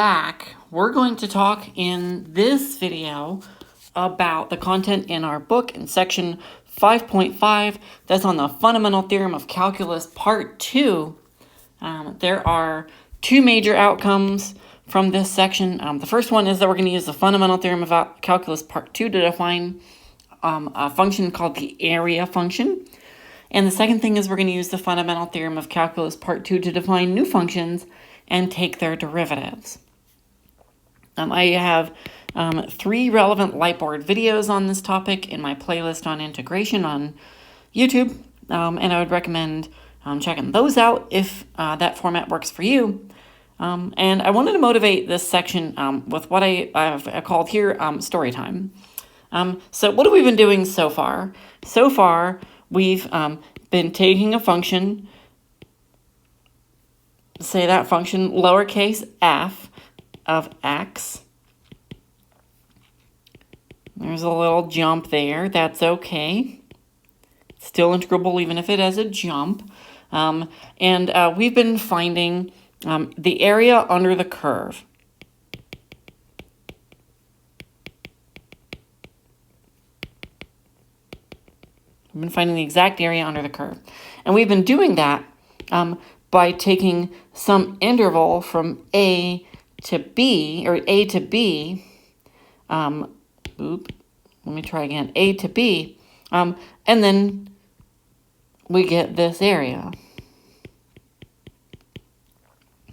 Back, we're going to talk in this video about the content in our book in section 5.5 that's on the Fundamental Theorem of Calculus Part 2. There are two major outcomes from this section. The first one is that we're going to use the Fundamental Theorem of Calculus Part 2 to define a function called the area function. And the second thing is we're going to use the Fundamental Theorem of Calculus Part 2 to define new functions and take their derivatives. I have 3 relevant Lightboard videos on this topic in my playlist on integration on YouTube, and I would recommend checking those out if that format works for you. And I wanted to motivate this section with what I've called here story time. So what have we been doing so far? So far, we've been taking a function, say that function lowercase f of x. There's a little jump there. That's okay. It's still integrable even if it has a jump. And we've been finding the area under the curve. We've been finding the exact area under the curve. And we've been doing that by taking some interval from a to b, or a to b, let me try again, a to b, and then we get this area,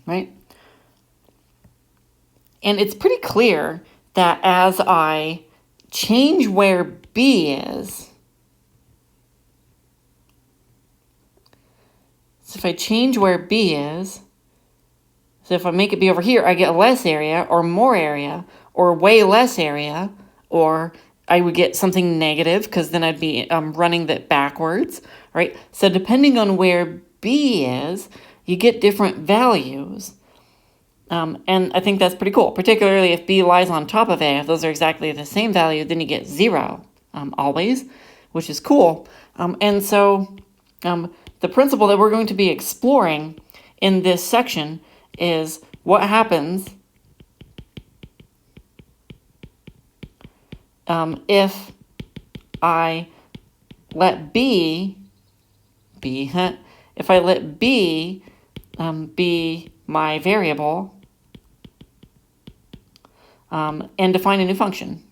right? And it's pretty clear that as I change where b is, so if I change where b is, so if I make it be over here, I get less area or more area or way less area, or I would get something negative because then I'd be running that backwards, right? So depending on where b is, you get different values. And I think that's pretty cool, particularly if b lies on top of a. If those are exactly the same value, then you get 0 always, which is cool. And so the principle that we're going to be exploring in this section is what happens if I let b be my variable and define a new function.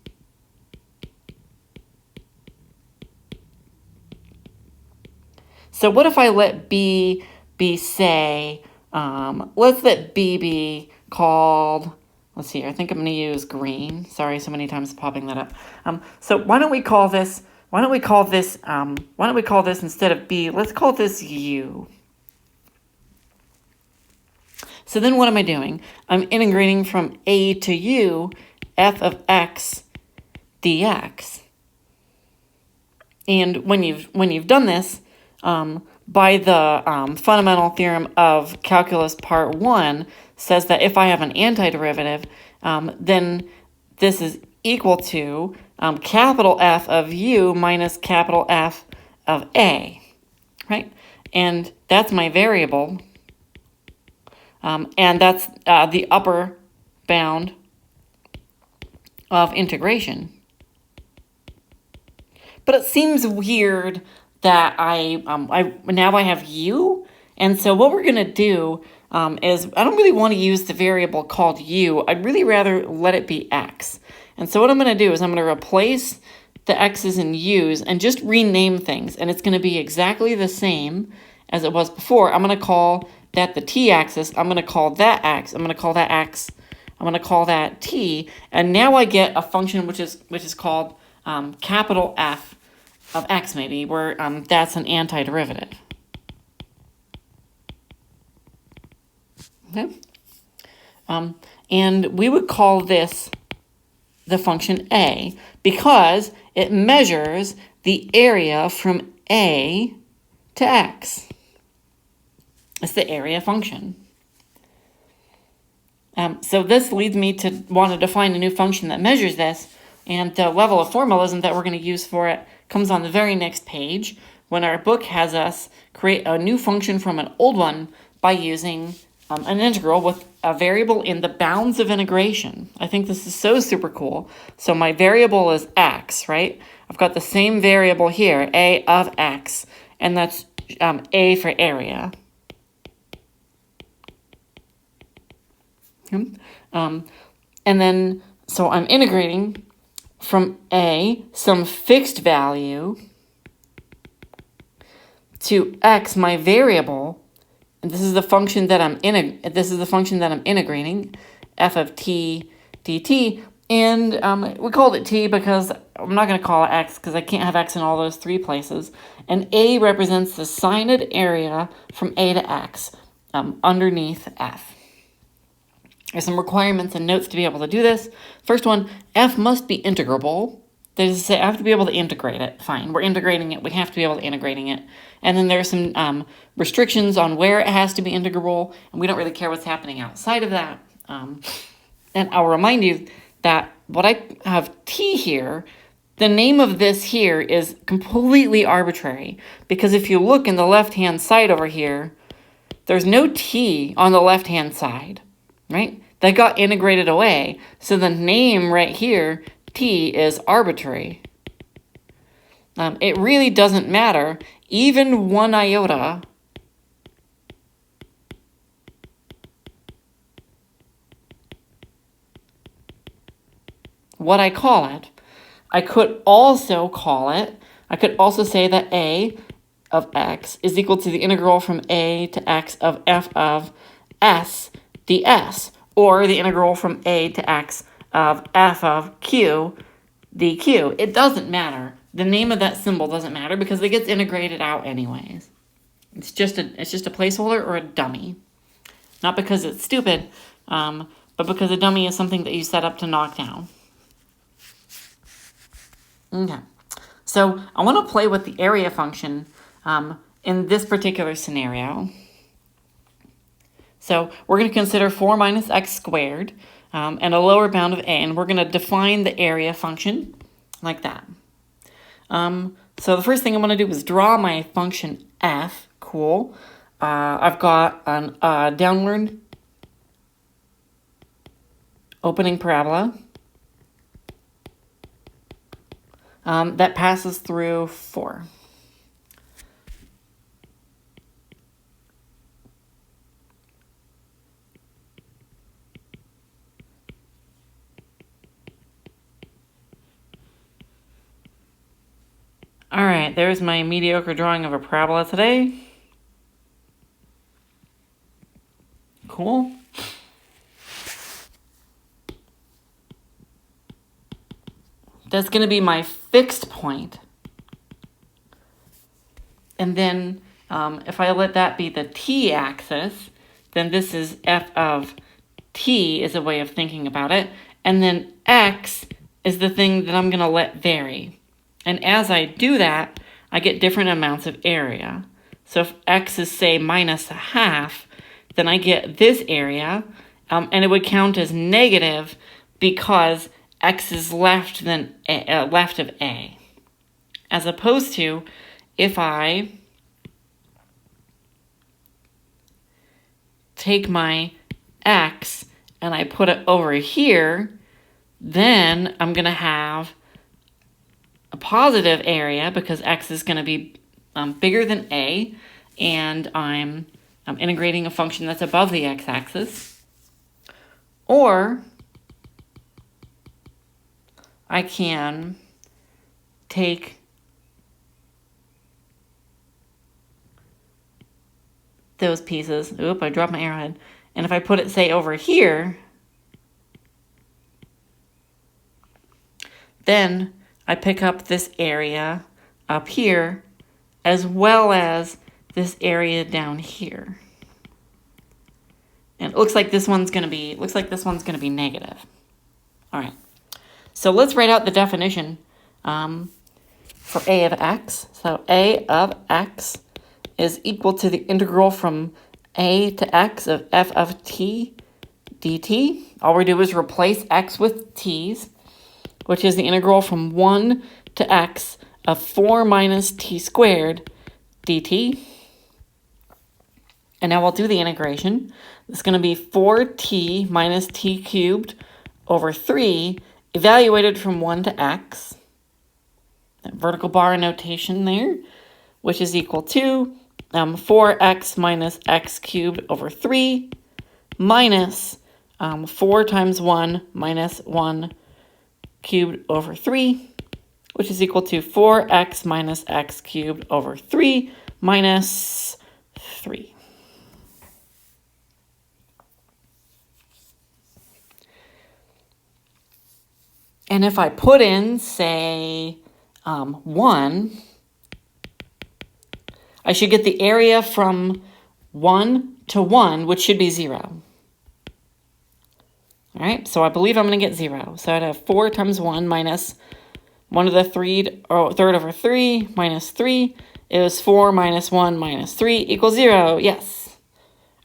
So what if I let b be, say, let's let b be called, let's see, I think I'm going to use green. Sorry, so many times popping that up. So why don't we call this instead of b, let's call this u. So then what am I doing? I'm integrating from a to u, f of x dx. And when you've done this, by the Fundamental Theorem of Calculus Part 1 says that if I have an antiderivative, then this is equal to capital F of u minus capital F of a, right? And that's my variable, and that's the upper bound of integration. But it seems weird that I now have u, and so what we're going to do is I don't really want to use the variable called u. I'd really rather let it be x. And so what I'm going to do is I'm going to replace the x's and u's and just rename things, and it's going to be exactly the same as it was before. I'm going to call that the t-axis. I'm going to call that x. I'm going to call that x. I'm going to call that t, and now I get a function which is called capital F of x, maybe, where that's an antiderivative. Okay? And we would call this the function a because it measures the area from a to x. It's the area function. So this leads me to want to define a new function that measures this, and the level of formalism that we're going to use for it comes on the very next page when our book has us create a new function from an old one by using an integral with a variable in the bounds of integration. I think this is so super cool. So my variable is x, right? I've got the same variable here, a of x, and that's a for area. And then, so I'm integrating from a, some fixed value, to x, my variable, and this is the function that I'm integrating, f of t dt, and we called it t because I'm not going to call it x because I can't have x in all those three places. And a represents the signed area from a to x underneath f. There's some requirements and notes to be able to do this. First one, f must be integrable. That is to say, I have to be able to integrate it. Fine, we're integrating it. We have to be able to integrating it. And then there's some restrictions on where it has to be integrable, and we don't really care what's happening outside of that. And I'll remind you that what I have t here, the name of this here is completely arbitrary, because if you look in the left-hand side over here, there's no t on the left-hand side, right? That got integrated away. So the name right here, t, is arbitrary. It really doesn't matter, even 1 iota, what I call it. I could also say that a of x is equal to the integral from a to x of f of s ds, or the integral from a to x of f of q dq. It doesn't matter. The name of that symbol doesn't matter because it gets integrated out anyways. It's just a placeholder or a dummy. Not because it's stupid, but because a dummy is something that you set up to knock down. Okay, so I want to play with the area function in this particular scenario. So we're going to consider 4 minus x squared and a lower bound of a, and we're going to define the area function like that. So the first thing I'm going to do is draw my function f. Cool. I've got a downward opening parabola that passes through 4. All right, there's my mediocre drawing of a parabola today. Cool. That's going to be my fixed point. And then if I let that be the t-axis, then this is f of t is a way of thinking about it. And then x is the thing that I'm going to let vary. And as I do that, I get different amounts of area. So if x is, say, minus a half, then I get this area, and it would count as negative because x is left of a. As opposed to if I take my x and I put it over here, then I'm going to have a positive area because x is going to be bigger than a, and I'm integrating a function that's above the x-axis. Or I can take those pieces. Oop, I dropped my arrowhead. And if I put it, say, over here, then I pick up this area up here as well as this area down here. And it looks like this one's going to be negative. All right. So let's write out the definition for a of x. So a of x is equal to the integral from a to x of f of t dt. All we do is replace x with t's, which is the integral from 1 to x of 4 minus t squared dt. And now we'll do the integration. It's going to be 4t minus t cubed over 3 evaluated from 1 to x. That vertical bar notation there, which is equal to 4x minus x cubed over 3 minus 4 times 1 minus 1 cubed over 3, which is equal to 4x minus x cubed over 3 minus 3. And if I put in, say, 1, I should get the area from 1 to 1, which should be 0. All right, so I believe I'm going to get 0. So I'd have 4 times 1 minus 1 to the third over 3 minus 3 is 4 minus 1 minus 3 equals 0. Yes.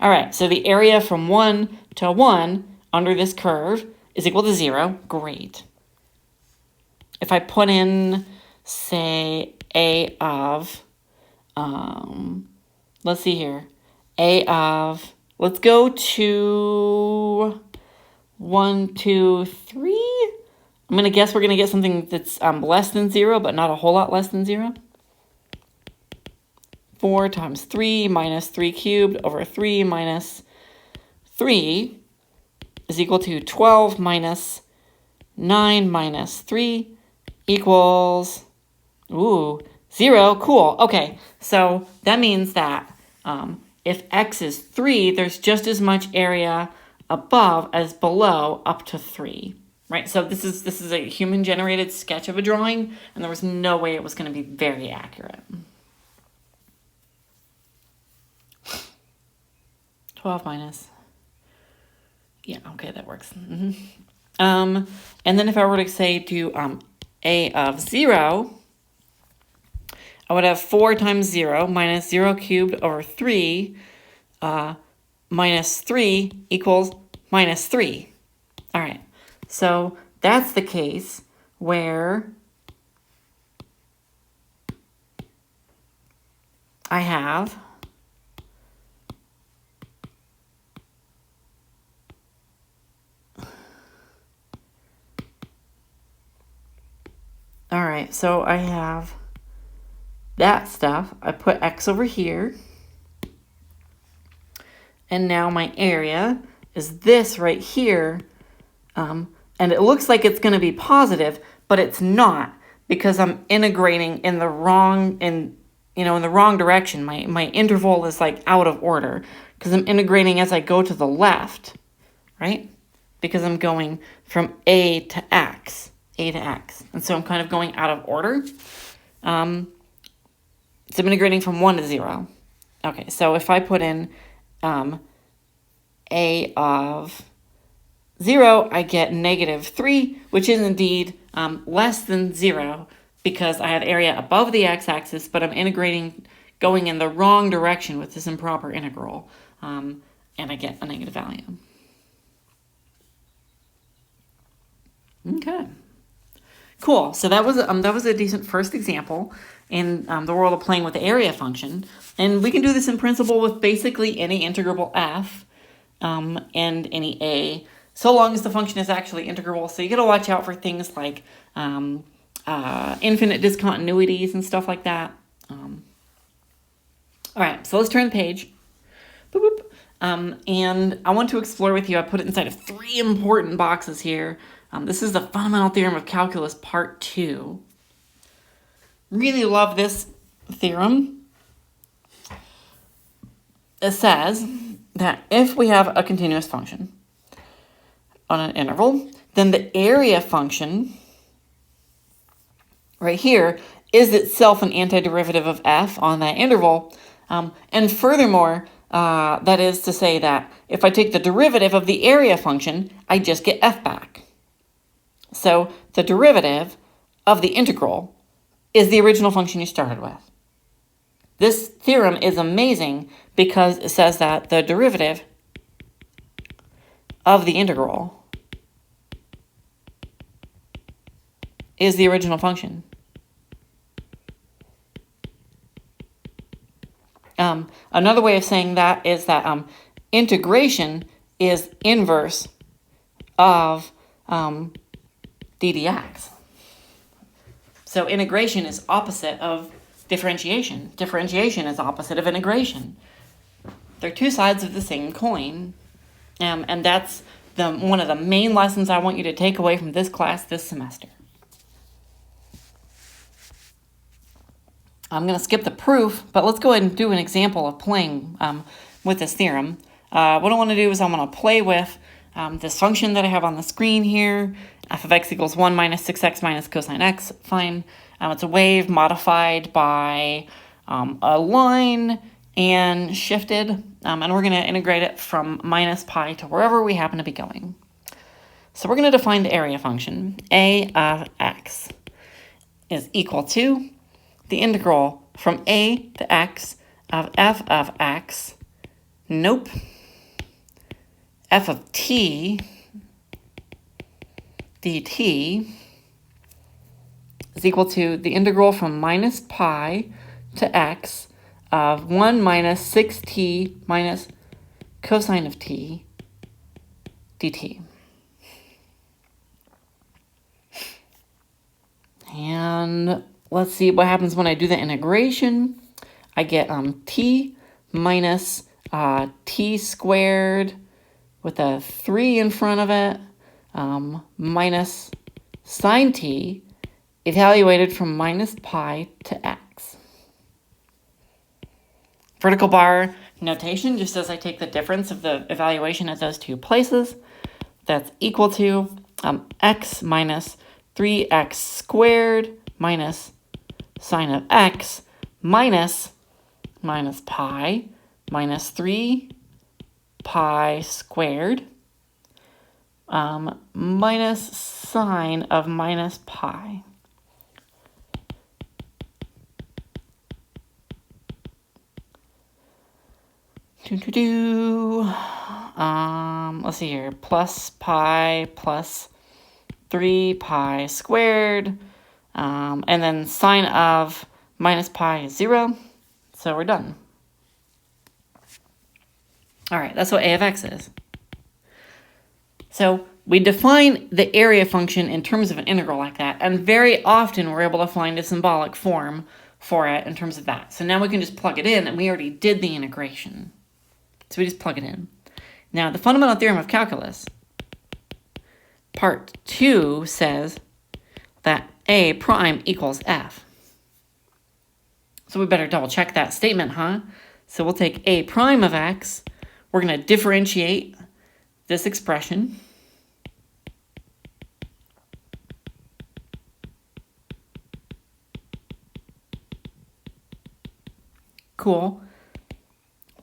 All right, so the area from 1 to 1 under this curve is equal to 0. Great. If I put in, say, a of, let's see here, a of, let's go to 1, 2, 3. I'm going to guess we're going to get something that's less than 0, but not a whole lot less than 0. 4 times 3 minus 3 cubed over 3 minus 3 is equal to 12 minus 9 minus 3 equals, 0. Cool. Okay, so that means that if x is 3, there's just as much area above as below up to 3, right? So this is a human-generated sketch of a drawing, and there was no way it was going to be very accurate. 12 minus, yeah, okay, that works. And then if I were to say do a of 0, I would have 4 times 0 minus 0 cubed over 3 minus 3 equals minus 3. All right, so that's the case where I have all right, so I have that stuff. I put x over here. And now my area is this right here. And it looks like it's going to be positive, but it's not, because I'm integrating in the wrong direction. My interval is like out of order because I'm integrating as I go to the left, right? Because I'm going from a to x. And so I'm kind of going out of order. So I'm integrating from 1 to 0. Okay, so if I put in a of 0, I get negative 3, which is indeed less than 0 because I have area above the x-axis, but I'm integrating going in the wrong direction with this improper integral, and I get a negative value. Okay. Cool. So that was a decent first example in the world of playing with the area function. And we can do this in principle with basically any integrable f and any a, so long as the function is actually integrable. So you got to watch out for things like infinite discontinuities and stuff like that. All right, so let's turn the page. Boop, boop. And I want to explore with you, I put it inside of 3 important boxes here. This is the Fundamental Theorem of Calculus, Part 2. Really love this theorem. It says that if we have a continuous function on an interval, then the area function right here is itself an antiderivative of f on that interval. And furthermore, that is to say that if I take the derivative of the area function, I just get f back. So the derivative of the integral is the original function you started with. This theorem is amazing because it says that the derivative of the integral is the original function. Another way of saying that is that integration is inverse of ddx. So integration is opposite of differentiation. Differentiation is opposite of integration. They're two sides of the same coin. And that's one of the main lessons I want you to take away from this class this semester. I'm going to skip the proof, but let's go ahead and do an example of playing with this theorem. What I want to do is I want to play with this function that I have on the screen here, f of x equals 1 minus 6x minus cosine x, fine. It's a wave modified by a line and shifted, and we're going to integrate it from minus pi to wherever we happen to be going. So we're going to define the area function. A of x is equal to the integral from a to x of f of x, nope, f of t dt is equal to the integral from minus pi to x of 1 minus 6t minus cosine of t dt. And let's see what happens when I do the integration. I get t minus t squared with a 3 in front of it, minus sine t, evaluated from minus pi to x. Vertical bar notation, just as I take the difference of the evaluation at those two places, that's equal to x minus 3x squared minus sine of x minus pi minus 3 pi squared minus sine of minus pi. Let's see here, plus pi plus 3 pi squared, and then sine of minus pi is 0, so we're done. All right, that's what a of x is. So we define the area function in terms of an integral like that, and very often we're able to find a symbolic form for it in terms of that. So now we can just plug it in, and we already did the integration. So we just plug it in. Now, the Fundamental Theorem of Calculus, part 2 says that a prime equals f. So we better double check that statement, huh? So we'll take a prime of x. We're going to differentiate this expression. Cool.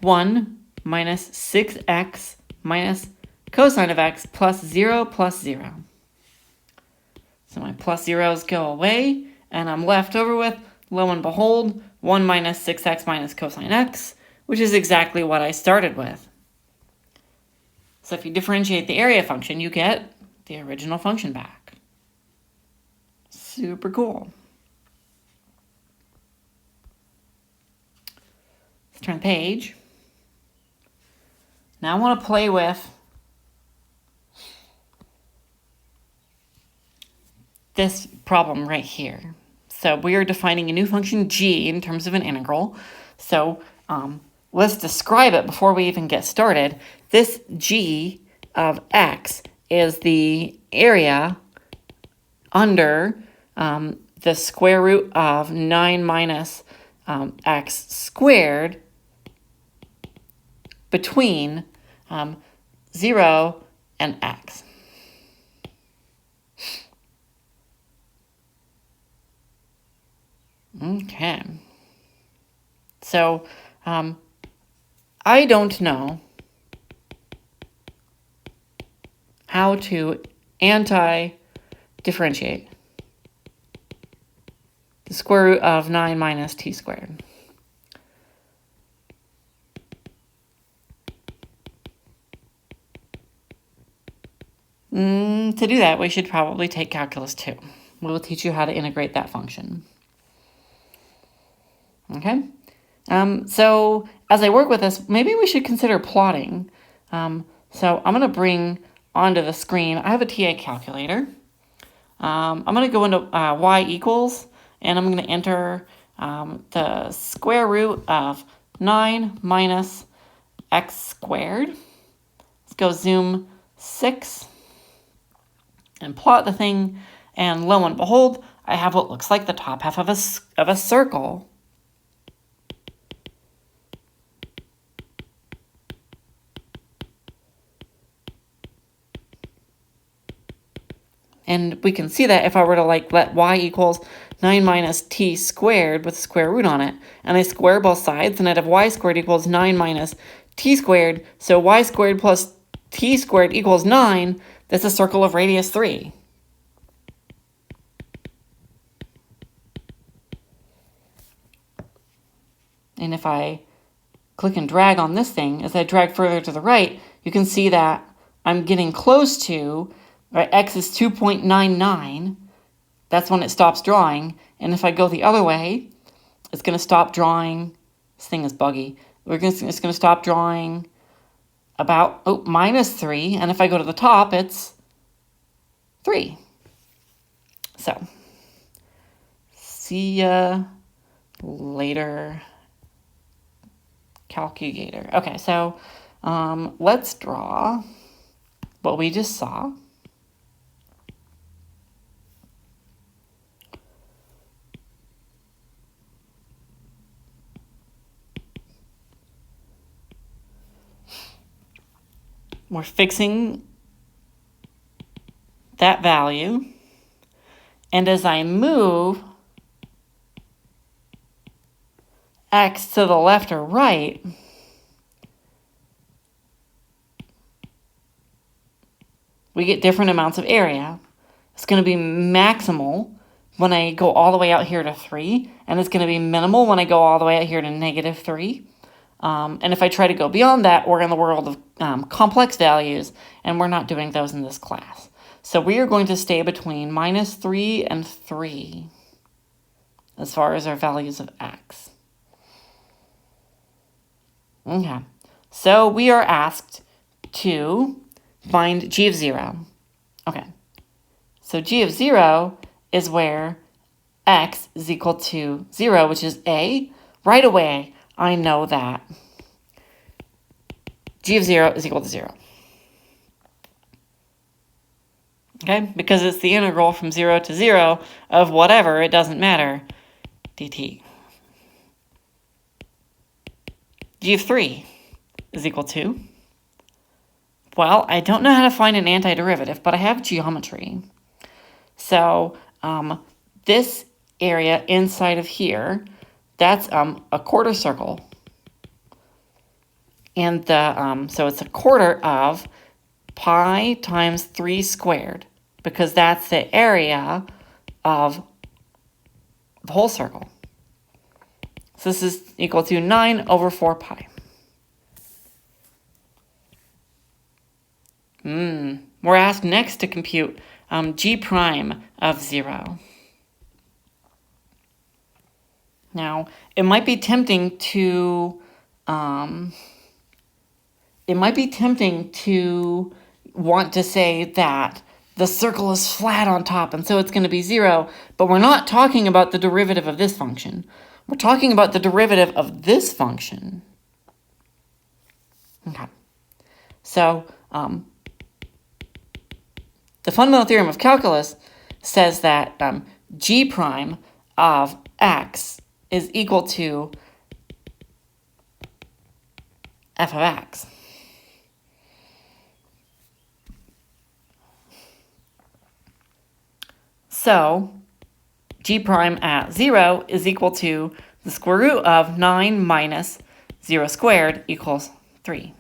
1 minus 6x minus cosine of x plus 0 plus 0. So my plus zeros go away, and I'm left over with, lo and behold, 1 minus 6x minus cosine x, which is exactly what I started with. So if you differentiate the area function, you get the original function back. Super cool. Let's turn the page. Now I want to play with this problem right here. So we are defining a new function g in terms of an integral. So let's describe it before we even get started. This g of x is the area under the square root of 9 minus x squared between 0 and x. Okay. So I don't know how to anti-differentiate the square root of 9 minus t squared. To do that, we should probably take Calculus 2. We'll teach you how to integrate that function. Okay? So as I work with this, maybe we should consider plotting So I'm going to bring onto the screen, I have a TA calculator. I'm going to go into y equals, and I'm going to enter the square root of 9 minus x squared. Let's go zoom 6 and plot the thing, and lo and behold, I have what looks like the top half of a circle. And we can see that if I were to let y equals 9 minus t squared with a square root on it, and I square both sides, and I'd have y squared equals 9 minus t squared, so y squared plus t squared equals 9, that's a circle of radius 3. And if I click and drag on this thing, as I drag further to the right, you can see that I'm getting close to, right, x is 2.99. That's when it stops drawing. And if I go the other way, it's going to stop drawing. This thing is buggy. It's going to stop drawing about, -3. And if I go to the top, it's 3. So, see ya later, calculator. Okay, so let's draw what we just saw. We're fixing that value. And as I move x to the left or right, we get different amounts of area. It's going to be maximal when I go all the way out here to 3, and it's going to be minimal when I go all the way out here to -3. And if I try to go beyond that, we're in the world of complex values, and we're not doing those in this class. So we are going to stay between -3 and 3 as far as our values of x. Okay, so we are asked to find g of 0. Okay, so g of 0 is where x is equal to 0, which is a. Right away, I know that g of 0 is equal to 0. Okay, because it's the integral from 0 to 0 of whatever, it doesn't matter, dt. G of 3 is equal to, well, I don't know how to find an antiderivative, but I have geometry. So this area inside of here, that's a quarter circle. And so it's a quarter of pi times 3 squared, because that's the area of the whole circle. So this is equal to 9 over 4 pi. We're asked next to compute g prime of 0. Now, it might be tempting to want to say that the circle is flat on top, and so it's going to be 0, but we're not talking about the derivative of this function. We're talking about the derivative of this function. Okay. So, the fundamental theorem of calculus says that g prime of x is equal to f of x. So, g prime at 0 is equal to the square root of 9 minus 0 squared equals 3.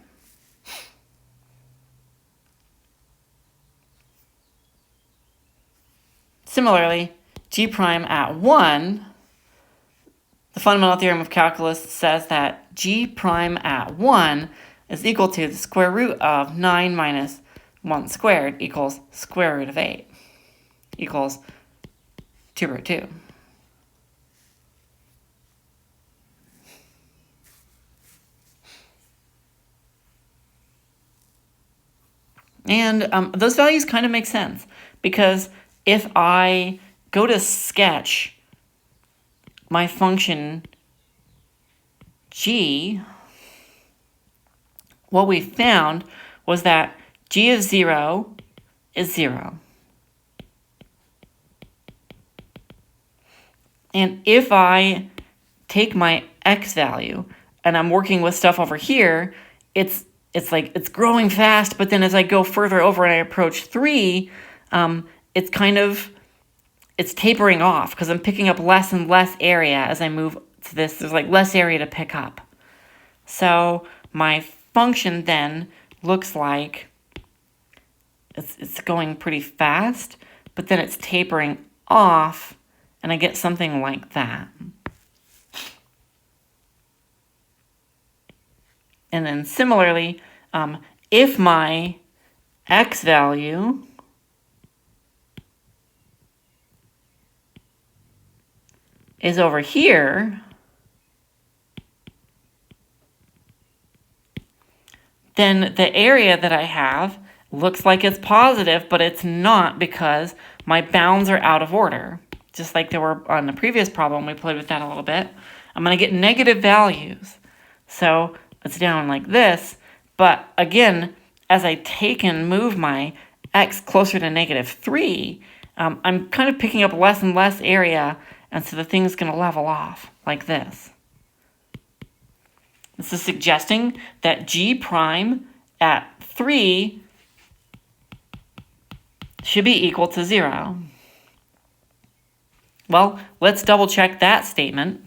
Similarly, g prime at 1, the fundamental theorem of calculus says that g prime at 1 is equal to the square root of 9 minus 1 squared equals square root of 8 equals 2 root 2. And those values kind of make sense, because if I go to sketch my function g, what we found was that g of 0 is 0. And if I take my x value and I'm working with stuff over here, it's growing fast, but then as I go further over and I approach 3, it's tapering off because I'm picking up less and less area as I move to this. There's like less area to pick up. So my function then looks like it's going pretty fast, but then it's tapering off, and I get something like that. And then similarly, if my x value is over here, then the area that I have looks like it's positive, but it's not, because my bounds are out of order. Just like they were on the previous problem, we played with that a little bit. I'm going to get negative values. So it's down like this, but again, as I take and move my x closer to negative 3, I'm kind of picking up less and less area, and so the thing's going to level off like this. This is suggesting that g prime at 3 should be equal to 0. Well, let's double check that statement.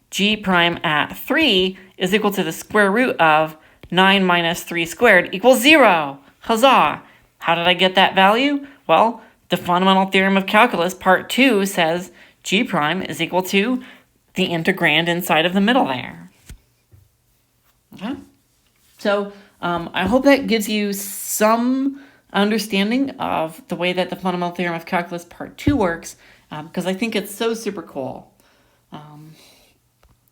G prime at 3 is equal to the square root of 9 minus 3 squared equals 0. Huzzah! How did I get that value? Well, the Fundamental Theorem of Calculus, part 2, says g prime is equal to the integrand inside of the middle there. Okay? So I hope that gives you some understanding of the way that the Fundamental Theorem of Calculus part 2 works, because I think it's so super cool.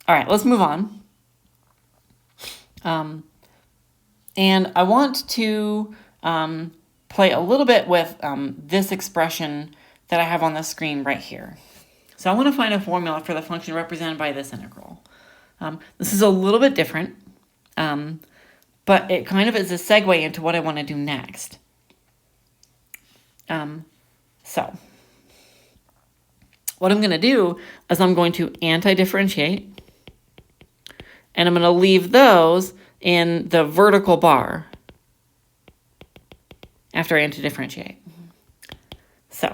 All right, let's move on. And I want to play a little bit with this expression that I have on the screen right here. So I want to find a formula for the function represented by this integral. This is a little bit different, but it kind of is a segue into what I want to do next. So what I'm going to do is I'm going to anti-differentiate, and I'm going to leave those in the vertical bar after I anti-differentiate. So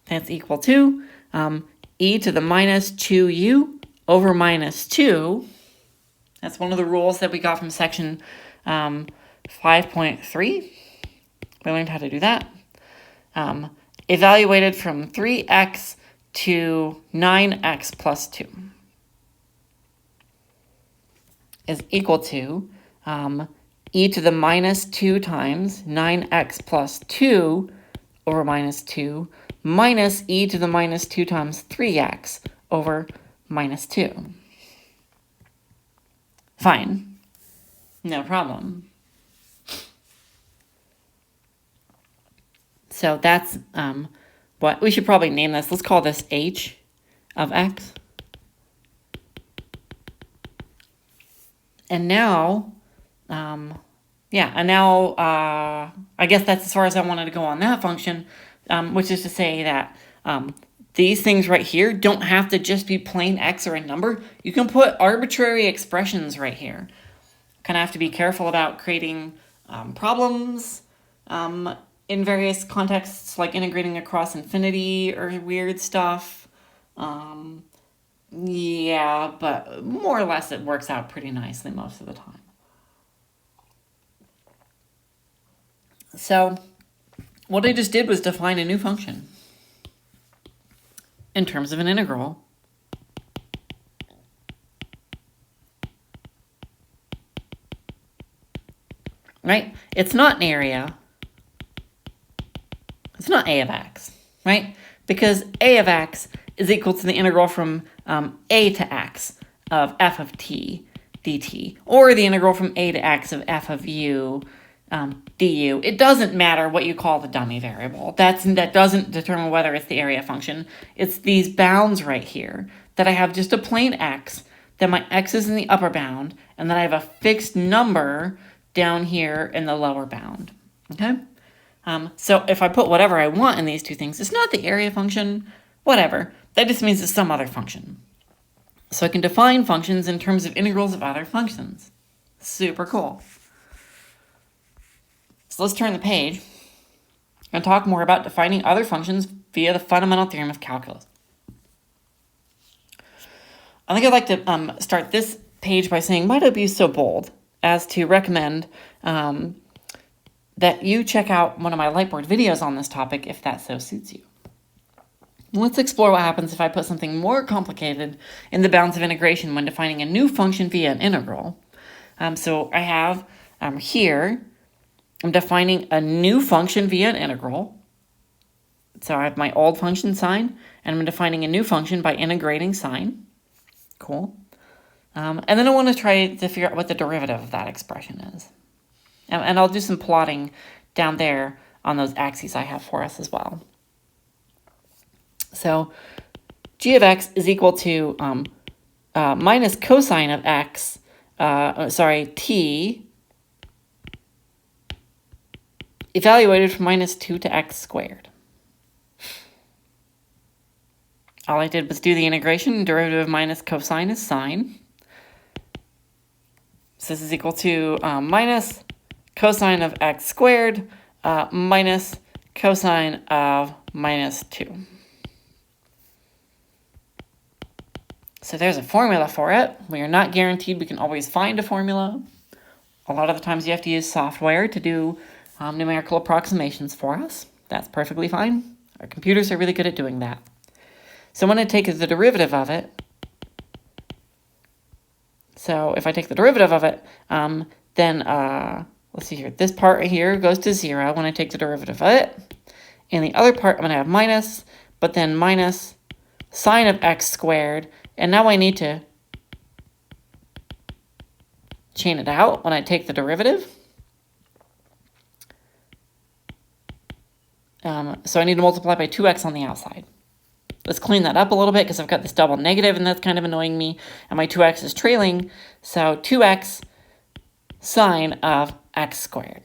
that's equal to e to the minus 2u over minus 2. That's one of the rules that we got from section 5.3. We learned how to do that. Evaluated from 3x to 9x plus 2 is equal to e to the minus 2 times 9x plus 2 over minus 2 minus e to the minus 2 times 3x over minus 2. Fine. No problem. So that's what we should probably name this. Let's call this h of x. And now, I guess that's as far as I wanted to go on that function, which is to say that these things right here don't have to just be plain x or a number. You can put arbitrary expressions right here. Kind of have to be careful about creating problems in various contexts, like integrating across infinity or weird stuff. Yeah, but more or less it works out pretty nicely most of the time. So what I just did was define a new function in terms of an integral. Right? It's not an area. It's not a of x, right? Because a of x is equal to the integral from a to x. of f of t dt, or the integral from a to x of f of u du. It doesn't matter what you call the dummy variable. That doesn't determine whether it's the area function. It's these bounds right here that I have just a plain x, that my x is in the upper bound, and then I have a fixed number down here in the lower bound. Okay? So if I put whatever I want in these two things, it's not the area function, whatever. That just means it's some other function. So I can define functions in terms of integrals of other functions. Super cool. So let's turn the page and talk more about defining other functions via the Fundamental Theorem of Calculus. I think I'd like to start this page by saying, might I be so bold as to recommend that you check out one of my Lightboard videos on this topic if that so suits you. Let's explore what happens if I put something more complicated in the bounds of integration when defining a new function via an integral. So I have here, I'm defining a new function via an integral. So I have my old function sign, and I'm defining a new function by integrating sign. Cool. And then I want to try to figure out what the derivative of that expression is. And I'll do some plotting down there on those axes I have for us as well. So g of x is equal to minus cosine of x, t, evaluated from minus 2 to x squared. All I did was do the integration. Derivative of minus cosine is sine. So this is equal to minus cosine of x squared minus cosine of minus 2. So there's a formula for it. We are not guaranteed we can always find a formula. A lot of the times you have to use software to do numerical approximations for us. That's perfectly fine. Our computers are really good at doing that. So I'm going to take the derivative of it. So if I take the derivative of it, then let's see here. This part right here goes to 0 when I take the derivative of it. And the other part, I'm going to have minus, but then minus sine of x squared. And now I need to chain it out when I take the derivative. So I need to multiply by 2x on the outside. Let's clean that up a little bit because I've got this double negative and that's kind of annoying me. And my 2x is trailing. So 2x sine of x squared.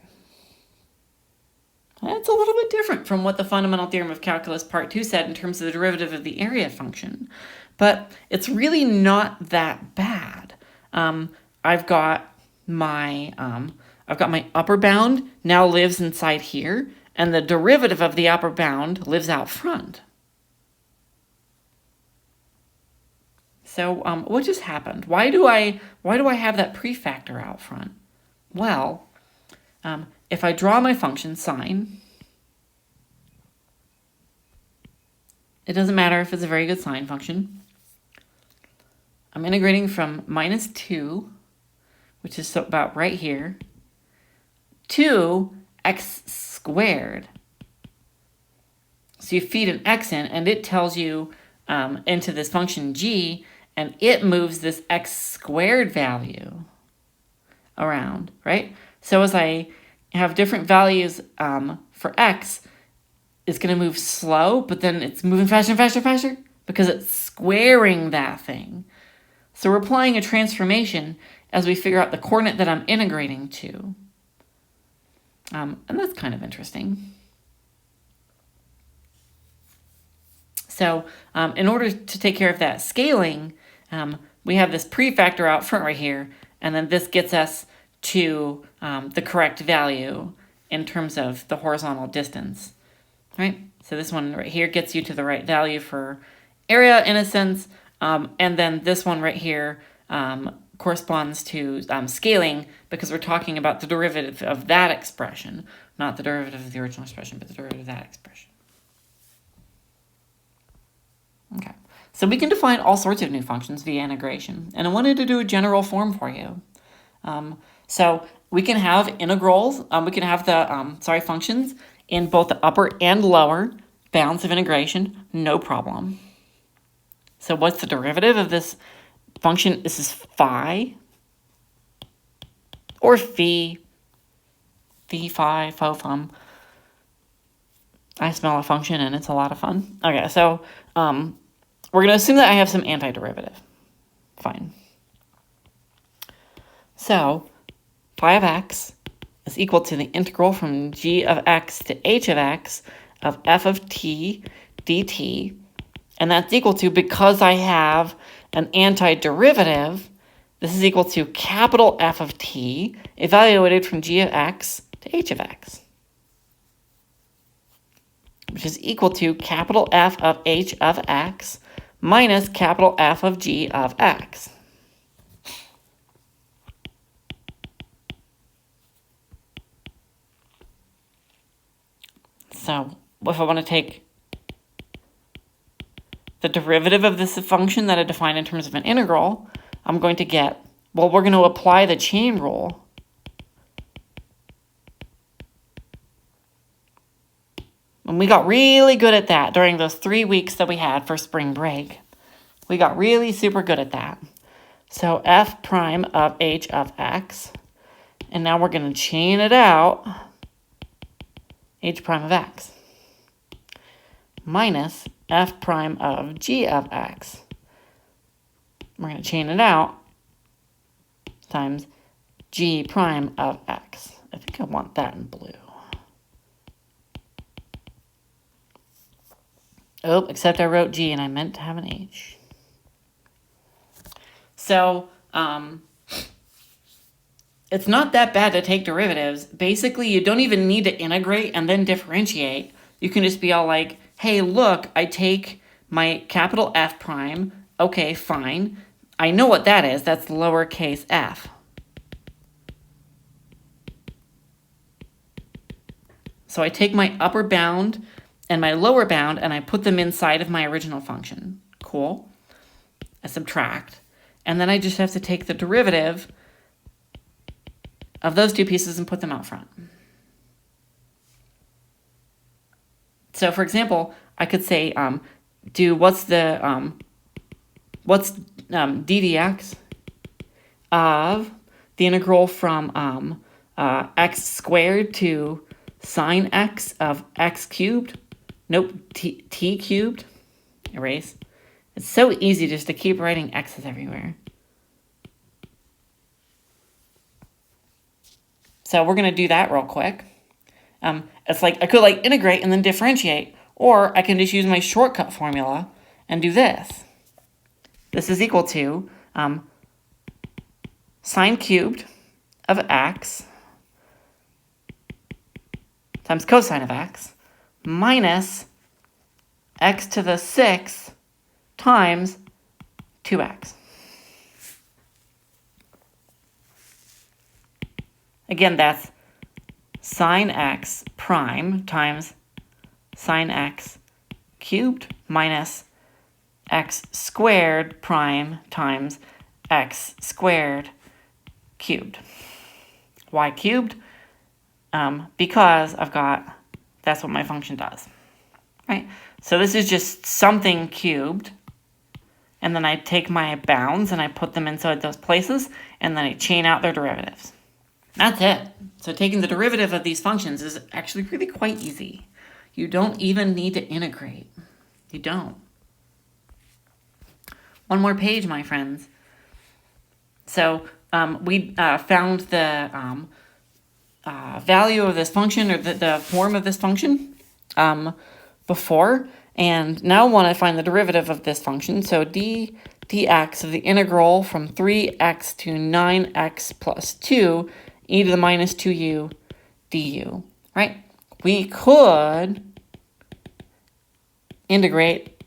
That's a little bit different from what the Fundamental Theorem of Calculus Part 2 said in terms of the derivative of the area function. But it's really not that bad. I've got my upper bound now lives inside here, and the derivative of the upper bound lives out front. So what just happened? Why do I have that prefactor out front? Well, if I draw my function sine, it doesn't matter if it's a very good sine function. I'm integrating from minus 2, which is about right here, to x squared. So you feed an x in, and it tells you into this function g, and it moves this x squared value around, right? So as I have different values for x, it's going to move slow, but then it's moving faster and faster and faster because it's squaring that thing. So we're applying a transformation as we figure out the coordinate that I'm integrating to. And that's kind of interesting. So in order to take care of that scaling, we have this prefactor out front right here, and then this gets us to the correct value in terms of the horizontal distance, right? So this one right here gets you to the right value for area in a sense, and then this one right here corresponds to scaling because we're talking about the derivative of that expression, not the derivative of the original expression, but the derivative of that expression. Okay, so we can define all sorts of new functions via integration, and I wanted to do a general form for you. So we can have integrals, we can have the functions in both the upper and lower bounds of integration, no problem. So what's the derivative of this function, this is phi, or phi, phi, fo, fum. I smell a function and it's a lot of fun. Okay, so we're going to assume that I have some antiderivative. Fine. So phi of x is equal to the integral from g of x to h of x of f of t dt. And that's equal to, because I have an antiderivative, this is equal to capital F of t evaluated from g of x to h of x, which is equal to capital F of h of x minus capital F of g of x. So if I want to take the derivative of this function that I defined in terms of an integral, I'm going to get, well, we're going to apply the chain rule. And we got really good at that during those 3 weeks that we had for spring break. We got really super good at that. So f prime of h of x, and now we're going to chain it out, h prime of x, minus f prime of g of x. We're going to chain it out times g prime of x. I think I want that in blue. Oh, except I wrote G and I meant to have an H. So, it's not that bad to take derivatives. Basically, you don't even need to integrate and then differentiate. You can just be all like, hey, look, I take my capital F prime. Okay, fine. I know what that is. That's lowercase f. So I take my upper bound and my lower bound, and I put them inside of my original function. Cool. I subtract. And then I just have to take the derivative of those two pieces and put them out front. So, for example, I could say, what's ddx of the integral from x squared to sine x of x cubed? Nope, t cubed. Erase. It's so easy just to keep writing x's everywhere. So we're going to do that real quick. It's like I could like integrate and then differentiate, or I can just use my shortcut formula and do this. This is equal to sine cubed of x times cosine of x minus x to the 6th times 2x. Again, that's sine x prime times sine x cubed minus x squared prime times x squared cubed. Why cubed? Because that's what my function does, right? So this is just something cubed, and then I take my bounds and I put them inside those places, and then I chain out their derivatives. That's it. So taking the derivative of these functions is actually really quite easy. You don't even need to integrate. You don't. One more page, my friends. So we found the value of this function, or the form of this function before, and now want to find the derivative of this function. So dx of the integral from 3x to 9x plus 2 e to the minus 2u du, right? We could integrate,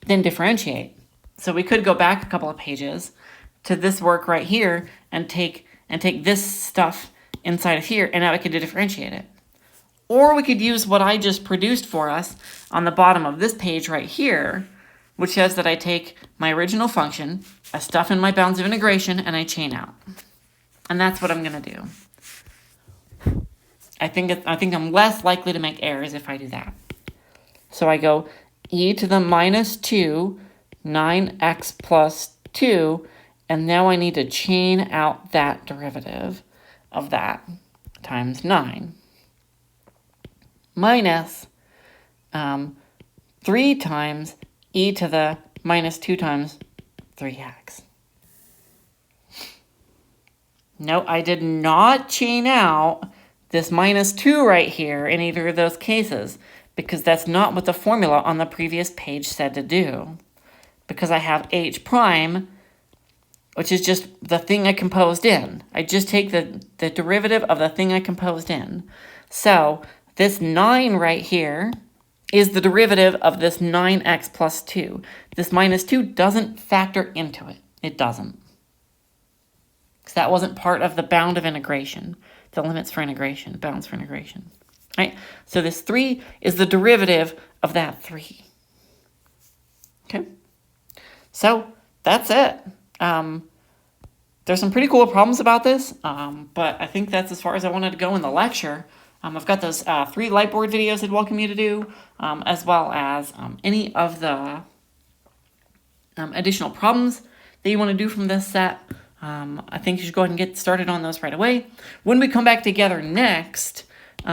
then differentiate. So we could go back a couple of pages to this work right here and take this stuff inside of here, and now we could differentiate it. Or we could use what I just produced for us on the bottom of this page right here, which says that I take my original function, I stuff in my bounds of integration, and I chain out. And that's what I'm going to do. I think I'm less likely to make errors if I do that. So I go e to the minus 2 9x plus 2, and now I need to chain out that derivative of that times 9 minus 3 times e to the minus 2 times 3x. No, I did not chain out this minus 2 right here in either of those cases, because that's not what the formula on the previous page said to do. Because I have h prime, which is just the thing I composed in. I just take the derivative of the thing I composed in. So this 9 right here is the derivative of this 9x plus 2. This minus 2 doesn't factor into it. It doesn't. Because that wasn't part of the bound of integration. The limits for integration, bounds for integration. Right? So this 3 is the derivative of that 3. Okay? So that's it. There's some pretty cool problems about this, but I think that's as far as I wanted to go in the lecture. I've got those 3 Lightboard videos I'd welcome you to do, as well as any of the additional problems that you want to do from this set. I think you should go ahead and get started on those right away. When we come back together next, we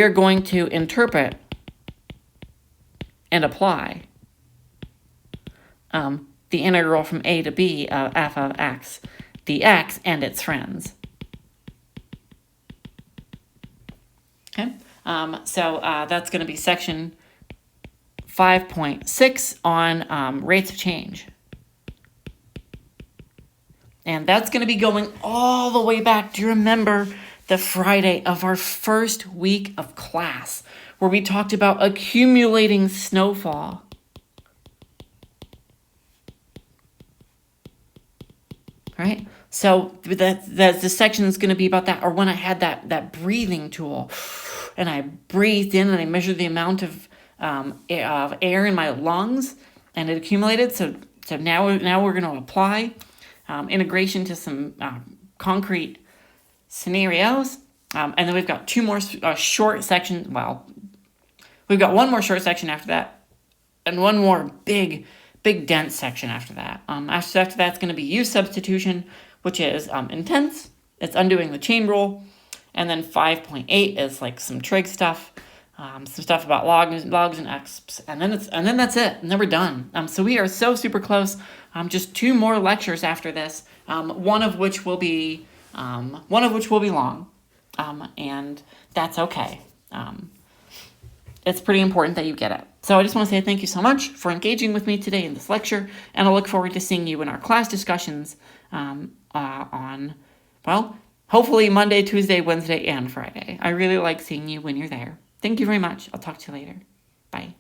are going to interpret and apply the integral from a to b of f of x dx and its friends. Okay, so that's going to be section 5.6 on rates of change. And that's going to be going all the way back. Do you remember the Friday of our first week of class where we talked about accumulating snowfall? Right? So the section is going to be about that. Or when I had that breathing tool and I breathed in and I measured the amount of air in my lungs and it accumulated. So now we're going to apply integration to some concrete scenarios. And then we've got 2 more short sections. Well, we've got 1 more short section after that and 1 more big dense section after that. After that, it's going to be use substitution, which is intense. It's undoing the chain rule. And then 5.8 is like some trig stuff, some stuff about logs and exps. And then that's it. And then we're done. So we are so super close. Just 2 more lectures after this. One of which will be long. And that's okay. It's pretty important that you get it. So I just want to say thank you so much for engaging with me today in this lecture, and I look forward to seeing you in our class discussions on, well, hopefully Monday, Tuesday, Wednesday, and Friday. I really like seeing you when you're there. Thank you very much. I'll talk to you later. Bye.